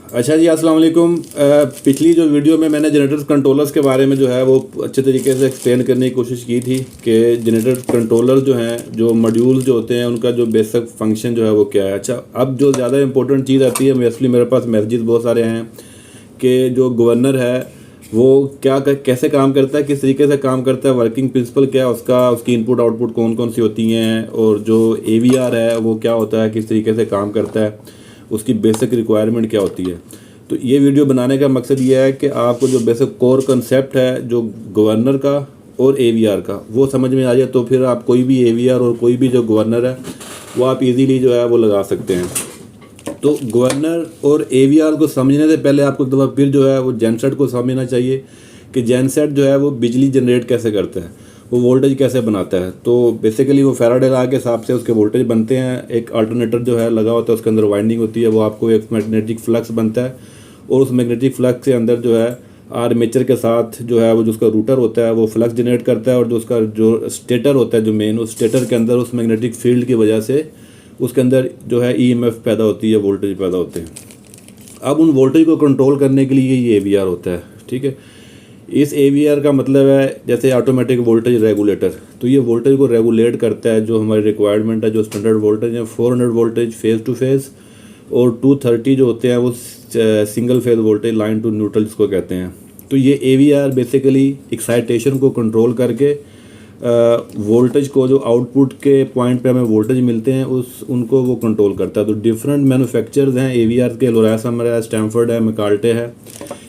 अच्छा जी, अस्सलाम वालेकुम। पिछली जो वीडियो में मैंने जनरेटर कंट्रोलर्स के बारे में जो है वो अच्छे तरीके से एक्सप्लेन करने की कोशिश की थी कि जनरेटर कंट्रोलर जो हैं, जो मॉड्यूल्स जो होते हैं, उनका जो बेसिक फंक्शन जो है वो क्या है। अच्छा, अब जो ज़्यादा इंपॉर्टेंट चीज़ आती है, मोस्टली मेरे पास मैसेजेस बहुत सारे हैं कि जो गवर्नर है वो कैसे काम करता है, किस तरीके से काम करता है, वर्किंग प्रिंसिपल क्या है उसका, उसकी इनपुट आउटपुट कौन कौन सी होती हैं, और जो AVR है वो क्या होता है, किस तरीके से काम करता है, उसकी बेसिक रिक्वायरमेंट क्या होती है। तो ये वीडियो बनाने का मकसद ये है कि आपको जो बेसिक कोर कंसेप्ट है जो गवर्नर का और AVR का वो समझ में आ जाए, तो फिर आप कोई भी AVR और कोई भी जो गवर्नर है वो आप इजीली जो है वो लगा सकते हैं। तो गवर्नर और AVR को समझने से पहले आपको एक दफ़ा फिर जो है वो जेनसेट को समझना चाहिए कि जेनसेट जो है वो बिजली जनरेट कैसे करता है, वो वोल्टेज कैसे बनाता है। तो बेसिकली वो फैराडे लॉ के हिसाब से उसके वोल्टेज बनते हैं। एक अल्टरनेटर जो है लगा होता है, उसके अंदर वाइंडिंग होती है, वो आपको एक मैग्नेटिक फ्लक्स बनता है, और उस मैग्नेटिक फ्लक्स के अंदर जो है आर्मेचर के साथ जो है वो जो उसका रूटर होता है वो फ्लक्स जनरेट करता है, और जो उसका जो स्टेटर होता है जो मेन, उस स्टेटर के अंदर उस मैग्नेटिक फील्ड की वजह से उसके अंदर जो है EMF पैदा होती है, वोल्टेज पैदा होते हैं। अब उन वोल्टेज को कंट्रोल करने के लिए ये AVR होता है, ठीक है। इस AVR का मतलब है जैसे ऑटोमेटिक वोल्टेज रेगुलेटर, तो ये वोल्टेज को रेगुलेट करता है जो हमारी रिक्वायरमेंट है। जो स्टैंडर्ड वोल्टेज है 400 वोल्टेज फेज़ टू फेज़, और 230 जो होते हैं वो single phase voltage line to neutral जिसको कहते हैं। तो ये AVR बेसिकली एक्साइटेशन को कंट्रोल करके वोल्टेज को, जो आउटपुट के पॉइंट पे हमें वोल्टेज मिलते हैं उनको वो कंट्रोल करता है। तो डिफरेंट मैन्युफैक्चरर्स हैं AVR के, लोरासम है, स्टैमफर्ड है, मैकाल्टे है,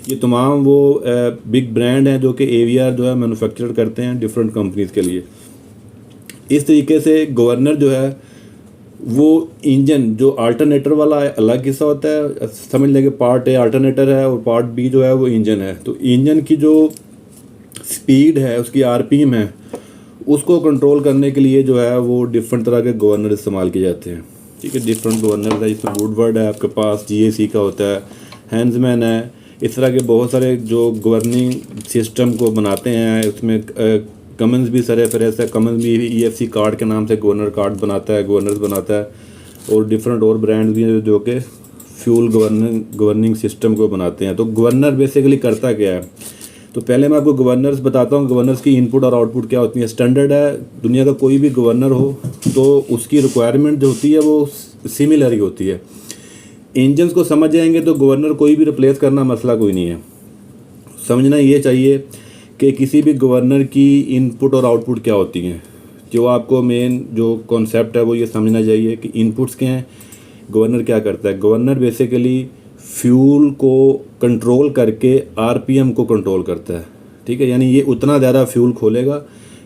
ये तमाम वो बिग ब्रांड हैं जो कि AVR जो है मैन्युफैक्चर करते हैं डिफरेंट कंपनीज़ के लिए। इस तरीके से गवर्नर जो है वो इंजन, जो अल्टरनेटर वाला अलग हिस्सा होता है, समझ लेंगे पार्ट A अल्टरनेटर है और पार्ट B जो है वो इंजन है। तो इंजन की जो स्पीड है, उसकी RPM है, उसको कंट्रोल करने के लिए जो है वो डिफरेंट तरह के गवर्नर इस्तेमाल किए जाते हैं, ठीक है। डिफरेंट गवर्नर है, इसमें वुडवर्ड है आपके पास, GAC का होता है, हैंड्समैन है, इस तरह के बहुत सारे जो गवर्निंग सिस्टम को बनाते हैं। उसमें कमन्स भी सर फहरिस्त है, कमन्स भी EFC कार्ड के नाम से गवर्नर कार्ड बनाता है, गवर्नर्स बनाता है, और डिफरेंट और ब्रांड भी हैं जो कि फ्यूल गवर्निंग सिस्टम को बनाते हैं। तो गवर्नर बेसिकली करता क्या है, तो पहले मैं आपको गवर्नर्स बताता हूँ, गवर्नर्स की इनपुट और आउटपुट क्या होती है। स्टैंडर्ड है, दुनिया का कोई भी गवर्नर हो तो उसकी रिक्वायरमेंट जो होती है वो सिमिलर ही होती है। इंजन्स को समझ जाएंगे तो गवर्नर कोई भी रिप्लेस करना मसला कोई नहीं है। समझना ये चाहिए कि किसी भी गवर्नर की इनपुट और आउटपुट क्या होती हैं। जो आपको मेन जो कॉन्सेप्ट है वो ये समझना चाहिए कि इनपुट्स क्या हैं, गवर्नर क्या करता है। गवर्नर बेसिकली फ्यूल को कंट्रोल करके RPM को कंट्रोल करता है, ठीक है। यानी ये उतना ज़्यादा फ्यूल खोलेगा,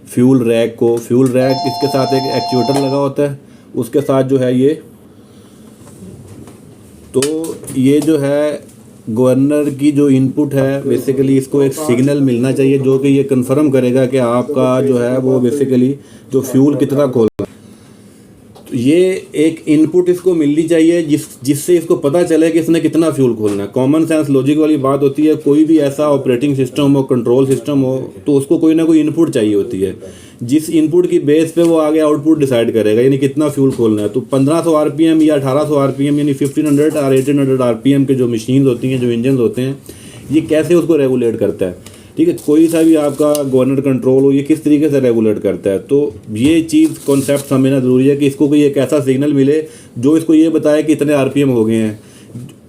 फ्यूल रैक इसके साथ एक एक्चुएटर लगा होता है, उसके साथ जो है ये जो है गवर्नर की जो इनपुट है, बेसिकली इसको एक सिग्नल मिलना चाहिए जो कि ये कंफर्म करेगा कि आपका जो है वो बेसिकली जो फ्यूल कितना खोल रहा है। तो ये एक इनपुट इसको मिलनी चाहिए जिससे इसको पता चले कि इसने कितना फ्यूल खोलना है। कॉमन सेंस लॉजिक वाली बात होती है, कोई भी ऐसा ऑपरेटिंग सिस्टम हो, कंट्रोल सिस्टम हो, तो उसको कोई ना कोई इनपुट चाहिए होती है, जिस इनपुट की बेस पे वो आगे आउटपुट डिसाइड करेगा, यानी कितना फ्यूल खोलना है। तो 1500 RPM या 1800 RPM यानी 1500 और 1800 RPM के जो मशीन होती हैं, जो इंजन होते हैं, ये कैसे उसको रेगुलेट करता है, ठीक है। कोई सा भी आपका गवर्नर कंट्रोल हो, ये किस तरीके से रेगुलेट करता है। तो ये चीज़ कॉन्सेप्ट समझना ज़रूरी है कि इसको कोई एक ऐसा सिग्नल मिले जो इसको ये बताए कि इतने RPM हो गए हैं।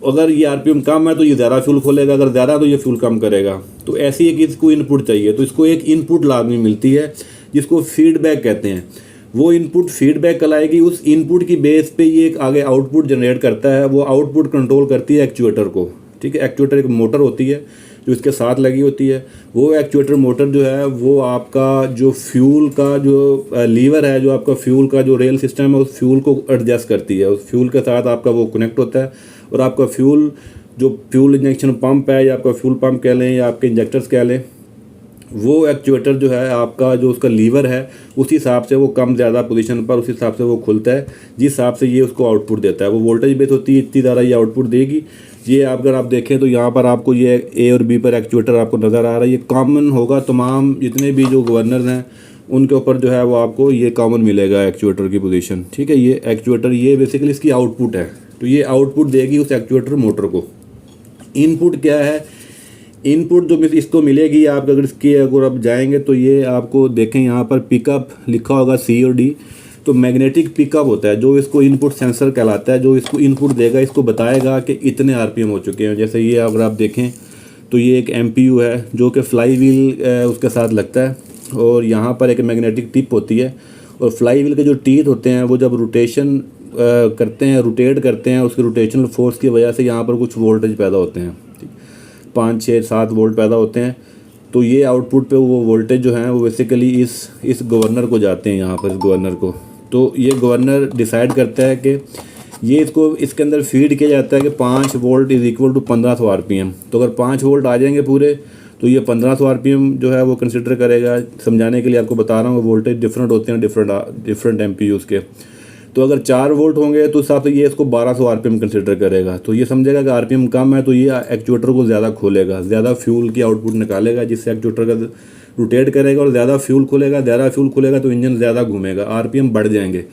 अगर ये RPM कम है तो ये ज़्यादा फ्यूल खोलेगा, अगर ज़्यादा तो ये फ्यूल कम करेगा। तो ऐसी एक इसको इनपुट चाहिए, तो इसको एक इनपुट लाजमी मिलती है जिसको फीडबैक कहते हैं। वो इनपुट फीडबैक कहलाएगी, उस इनपुट की बेस पे ये एक आगे आउटपुट जनरेट करता है। वो आउटपुट कंट्रोल करती है एक्चुएटर को, ठीक है। एक्चुएटर एक मोटर होती है जो इसके साथ लगी होती है। वो एक्चुएटर मोटर जो है वो आपका जो फ्यूल का जो लीवर है, जो आपका फ्यूल का जो रेल सिस्टम है, उस फ्यूल को एडजस्ट करती है। उस फ्यूल के साथ आपका वो कनेक्ट होता है, और आपका फ्यूल जो फ्यूल इंजेक्शन पंप है, या आपका फ्यूल पंप कह लें या आपके इंजेक्टर्स कह लें, वो एक्चुएटर जो है आपका जो उसका लीवर है, उसी हिसाब से वो कम ज़्यादा पोजीशन पर उस हिसाब से वो खुलता है, जिस हिसाब से ये उसको आउटपुट देता है। वो वोल्टेज बेस होती है, इतनी ज़्यादा ये आउटपुट देगी। ये अगर आप देखें तो यहाँ पर आपको ये A और B पर एक्चुएटर आपको नज़र आ रहा है। ये कॉमन होगा तमाम जितने भी जो गवर्नर हैं उनके ऊपर जो है वो आपको ये कॉमन मिलेगा एक्चुएटर की पोजीशन, ठीक है। ये एक्चुएटर ये बेसिकली इसकी आउटपुट है, तो ये आउटपुट देगी उस एक्चुएटर मोटर को। इनपुट क्या है, इनपुट जो इसको मिलेगी आप अगर आप जाएंगे तो ये आपको देखें यहाँ पर पिकअप लिखा होगा C और D, तो मैग्नेटिक पिकअप होता है जो इसको इनपुट सेंसर कहलाता है, जो इसको इनपुट देगा, इसको बताएगा कि इतने RPM हो चुके हैं। जैसे ये अगर आप देखें तो ये एक MPU है जो कि फ्लाई व्हील उसके साथ लगता है, और यहाँ पर एक मैग्नेटिक टिप होती है, और फ्लाई व्हील के जो टीथ होते हैं वो जब रोटेशन करते हैं, रोटेट करते हैं, उसके रोटेशनल फोर्स की वजह से यहाँ पर कुछ वोल्टेज पैदा होते हैं, 5, 6, 7 वोल्ट पैदा होते हैं। तो ये आउटपुट पे वो वोल्टेज जो हैं वो बेसिकली इस गवर्नर को जाते हैं, यहाँ पर इस गवर्नर को। तो ये गवर्नर डिसाइड करता है कि ये इसके अंदर फीड किया जाता है कि 5 volt is equal to 1500 RPM। तो अगर 5 वोल्ट आ जाएंगे पूरे तो ये 1500 RPM जो है वो कंसिडर करेगा। समझाने के लिए आपको बता रहा हूँ, वोल्टेज डिफरेंट होते हैं डिफरेंट MPUs के। तो अगर 4 वोल्ट होंगे तो साथ ये इसको 1200 RPM कंसिडर करेगा। तो ये समझेगा कि RPM कम है तो ये एक्चुएटर को ज़्यादा खोलेगा, ज़्यादा फ्यूल की आउटपुट निकालेगा, जिससे एक्चुएटर का रोटेट करेगा और ज़्यादा फ्यूल खुलेगा तो इंजन ज़्यादा घूमेगा, RPM बढ़ जाएंगे।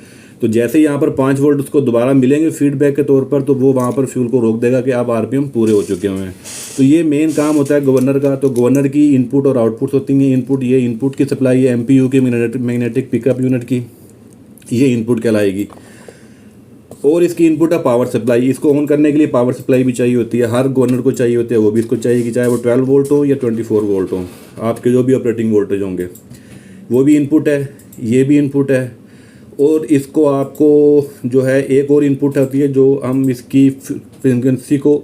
तो जैसे यहाँ पर 5 वोल्ट उसको दोबारा मिलेंगे फीडबैक के तौर पर, तो वो वहाँ पर फ्यूल को रोक देगा कि अब RPM पूरे हो चुके हुए हैं। तो ये मेन काम होता है गवर्नर का। तो गवर्नर की इनपुट और आउटपुट होती हैं। इनपुट की सप्लाई है MPU की मैग्नेटिक पिकअप यूनिट की, ये इनपुट कहलाएगी। और इसकी इनपुट है पावर सप्लाई। इसको ऑन करने के लिए पावर सप्लाई भी चाहिए होती है, हर गवर्नर को चाहिए होती है, वो भी इसको चाहिए कि चाहे वो 12 वोल्ट हो या 24 वोल्ट हो, आपके जो भी ऑपरेटिंग वोल्टेज होंगे वो भी इनपुट है, ये भी इनपुट है। और इसको आपको जो है एक और इनपुट होती है जो हम इसकी फ्रीक्वेंसी को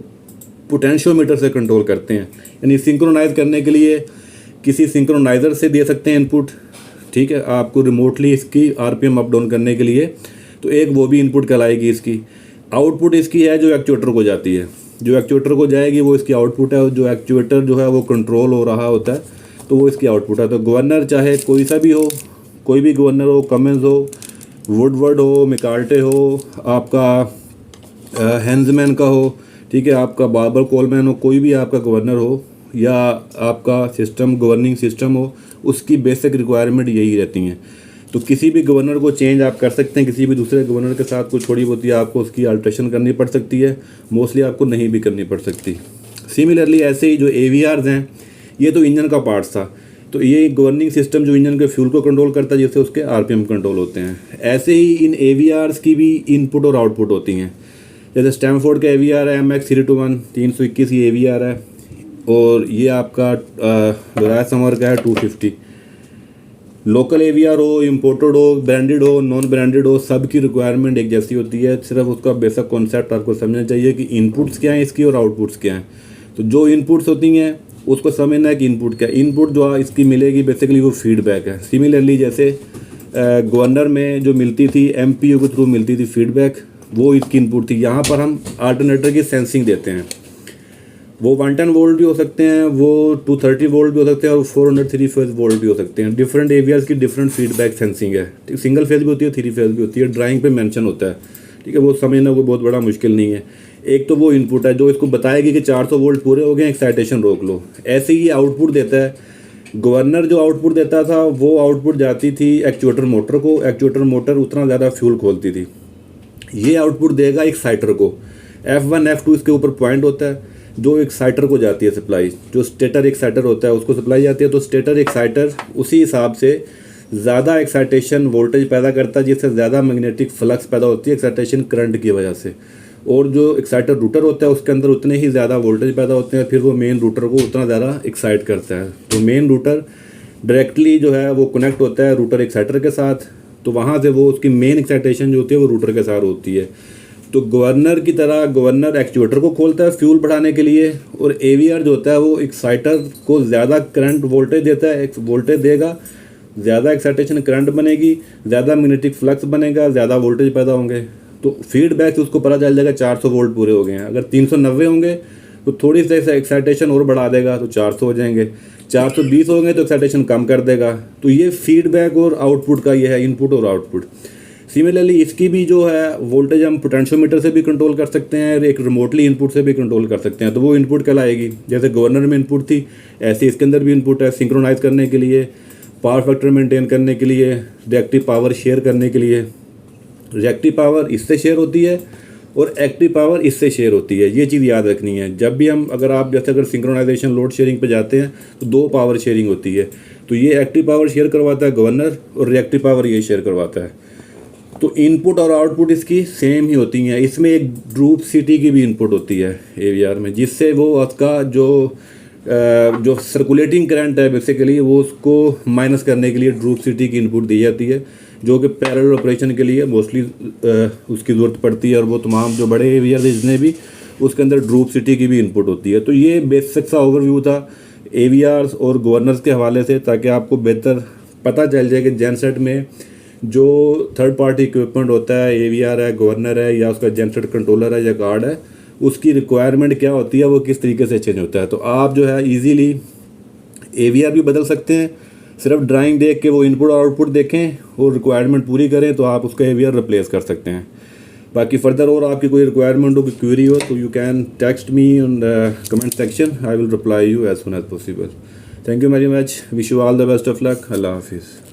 पोटेंशियोमीटर से कंट्रोल करते हैं, यानी सिंक्रोनाइज करने के लिए किसी सिंक्रोनाइज़र से दे सकते हैं इनपुट, ठीक है, आपको रिमोटली इसकी RPM अप डाउन करने के लिए। तो एक वो भी इनपुट कहलाएगी इसकी। आउटपुट इसकी है जो एक्चुएटर को जाती है, जो एक्चुएटर को जाएगी वो इसकी आउटपुट है, और जो एक्चुएटर जो है वो कंट्रोल हो रहा होता है तो वो इसकी आउटपुट है। तो गवर्नर चाहे कोई सा भी हो, कोई भी गवर्नर हो, कमेंस हो, वुडवर्ड हो, मिकाल्टे हो, आपका हैंजमैन का हो, ठीक है, आपका बार्बर कोलमैन हो, कोई भी आपका गवर्नर हो या आपका सिस्टम गवर्निंग सिस्टम हो, उसकी बेसिक रिक्वायरमेंट यही रहती हैं। तो किसी भी गवर्नर को चेंज आप कर सकते हैं, किसी भी दूसरे गवर्नर के साथ कुछ थोड़ी बहुत आपको उसकी अल्ट्रेशन करनी पड़ सकती है, मोस्टली आपको नहीं भी करनी पड़ सकती। सिमिलरली ऐसे ही जो AVRs हैं, ये तो इंजन का पार्ट्स था, तो ये गवर्निंग सिस्टम जो इंजन के फ्यूल को कंट्रोल करता है, जिससे उसके RPM कंट्रोल होते हैं। ऐसे ही इन AVRs की भी इनपुट और आउटपुट होती हैं। जैसे स्टैमफोर्ड का AVR है MX321 321 ये AVR है, और ये आपका लोरास समर का है 250। लोकल AVR हो, इम्पोर्टेड हो, ब्रांडेड हो, नॉन ब्रांडेड हो, सब की रिक्वायरमेंट एक जैसी होती है। सिर्फ उसका बेसिक कॉन्सेप्ट आपको समझना चाहिए कि इनपुट्स क्या हैं इसकी और आउटपुट्स क्या हैं। तो जो इनपुट्स होती हैं उसको समझना है कि इनपुट क्या है। इनपुट जो इसकी मिलेगी बेसिकली वो फीडबैक है। सिमिलरली जैसे गवर्नर में जो मिलती थी MPU के थ्रू मिलती थी फीडबैक, वो इसकी इनपुट थी। यहाँ पर हम अल्टरनेटर की सेंसिंग देते हैं, वो 110 वोल्ट भी हो सकते हैं, वो 230 वोल्ट भी हो सकते हैं, और 403 फेज वोल्ट भी हो सकते हैं। डिफरेंट AVRs की डिफरेंट फीडबैक सेंसिंग है। सिंगल फेज भी होती है, 3 फेज भी होती है, ड्राइंग पे मेंशन होता है, ठीक है, वो समझना कोई बहुत बड़ा मुश्किल नहीं है। एक तो वो इनपुट है जो इसको बताएगी कि 400 वोल्ट पूरे हो गए, एक्साइटेशन रोक लो। ऐसे ही आउटपुट देता है गवर्नर। जो आउटपुट देता था वो आउटपुट जाती थी एक्चुएटर मोटर को, एक्चुएटर मोटर उतना ज़्यादा फ्यूल खोलती थी। ये आउटपुट देगा एक्साइटर को, F1 F2 इसके ऊपर पॉइंट होता है, जो एक्साइटर को जाती है सप्लाई, जो स्टेटर एक्साइटर होता है उसको सप्लाई जाती है। तो स्टेटर एक्साइटर उसी हिसाब से ज़्यादा एक्साइटेशन वोल्टेज पैदा करता है, जिससे ज़्यादा मैग्नेटिक फ्लक्स पैदा होती है एक्साइटेशन करंट की वजह से। और जो एक्साइटर रूटर होता है उसके अंदर उतने ही ज़्यादा वोल्टेज पैदा होते हैं, फिर वो मेन रूटर को उतना ज़्यादा एक्साइट करता है। तो मेन रूटर डायरेक्टली जो है वो कनेक्ट होता है रूटर एक्साइटर के साथ, तो वहाँ से वो उसकी मेन एक्साइटेशन जो होती है वो रूटर के साथ होती है। तो गवर्नर की तरह गवर्नर एक्चुएटर को खोलता है फ्यूल बढ़ाने के लिए, और AVR जो होता है वो एक्साइटर को ज़्यादा करंट वोल्टेज देता है, वोल्टेज देगा, ज़्यादा एक्साइटेशन करंट बनेगी, ज़्यादा मैग्नेटिक फ्लक्स बनेगा, ज़्यादा वोल्टेज पैदा होंगे। तो फीडबैक से उसको पता चल जाएगा 400 वोल्ट पूरे हो गए हैं। अगर 390 होंगे तो थोड़ी सी एक्साइटेशन और बढ़ा देगा तो 400 हो जाएंगे, 420 हो गए तो एक्साइटेशन कम कर देगा। तो ये फीडबैक और आउटपुट का ये है, इनपुट और आउटपुट। सिमिलरली इसकी भी जो है वोल्टेज हम पोटेंशियोमीटर से भी कंट्रोल कर सकते हैं और एक रिमोटली इनपुट से भी कंट्रोल कर सकते हैं। तो वो इनपुट कहलाएगी। जैसे गवर्नर में इनपुट थी, ऐसे इसके अंदर भी इनपुट है, सिंक्रोनाइज करने के लिए, पावर फैक्टर मेंटेन करने के लिए, रिएक्टिव पावर शेयर करने के लिए। रिएक्टिव पावर इससे शेयर होती है और एक्टिव पावर इससे शेयर होती है। ये चीज़ याद रखनी है। जब भी हम जैसे अगर सिंक्रोनाइजेशन लोड शेयरिंग पे जाते हैं तो 2 पावर शेयरिंग होती है। तो ये एक्टिव पावर शेयर करवाता है गवर्नर और रिएक्टिव पावर ये शेयर करवाता है। तो इनपुट और आउटपुट इसकी सेम ही होती हैं। इसमें एक ड्रूप सिटी की भी इनपुट होती है AVR में, जिससे वो उसका जो सर्कुलेटिंग करंट है बेसिकली वो उसको माइनस करने के लिए ड्रूप सिटी की इनपुट दी जाती है, जो कि पैरेलल ऑपरेशन के लिए मोस्टली उसकी ज़रूरत पड़ती है। और वो तमाम जो बड़े AVR जितने भी उसके अंदर ड्रूप सिटी की भी इनपुट होती है। तो ये बेसिक सा ओवरव्यू था AVRs और गवर्नर्स के हवाले से, ताकि आपको बेहतर पता चल जाए कि जेनसेट में जो थर्ड पार्टी इक्विपमेंट होता है, AVR है, गवर्नर है, या उसका जेनसेट कंट्रोलर है या कार्ड है, उसकी रिक्वायरमेंट क्या होती है, वो किस तरीके से चेंज होता है। तो आप जो है इजीली AVR भी बदल सकते हैं। सिर्फ ड्राइंग देख के वो इनपुट और आउटपुट देखें और रिक्वायरमेंट पूरी करें तो आप उसका AVR रिप्लेस कर सकते हैं। बाकी फर्दर और आपकी कोई रिक्वायरमेंट हो, कोई क्वेरी हो, तो you can text me on the comment section. I will reply you as soon as possible. Thank you very much. Wish you all the best of luck. अल्लाह हाफिज़।